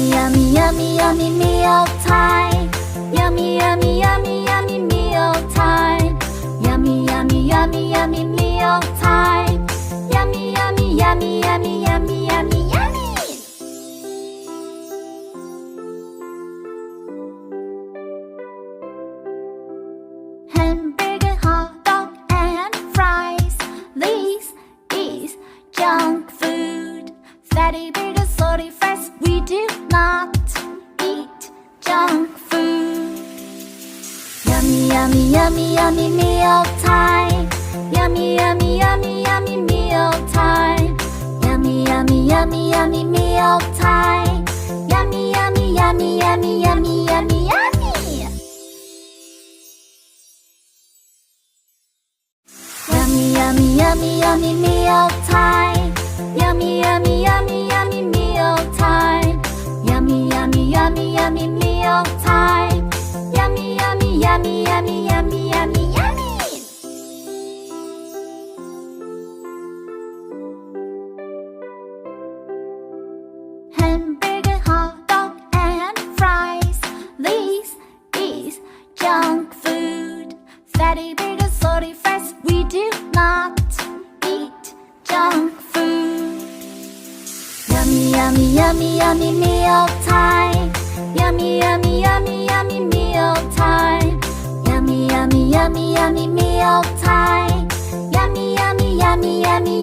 yummy, yummy, yummy meal time. Yummy, yummy, yummy, yummy meal time. Yummy, yummy, yummy, yummy meal time. Yummy, yummy, yummy, yummy, yummy, yummy, yummy. Hamburger, hot dog, and fries. This is junk food. Fatty burger, salty fries. We do not eat junk food. Yummy, yummy, yummy, yummy meal time. Yummy, yummy, yummy, yummy meal time. Yummy, yummy, yummy, yummy meal time. Yummy, yummy, yummy, yummy, yummy, yummy, yummy. Yummy, yummy, yummy, yummy meal time. Yummy, yummy, yummy, yummy meal time. Yummy, yummy, yummy, yummy meal time. Yummy, yummy, yummy, yummy, yummy, yummy, yummy. Hamburger, hot dog, and fries. This is junk food. Fatty burger, salty fries. We do not eat junk food. Yummy, yummy, yummy, yummy meal time. Yummy, yummy, yummy, yummy meal time. Yummy, yummy, yummy, yummy meal time.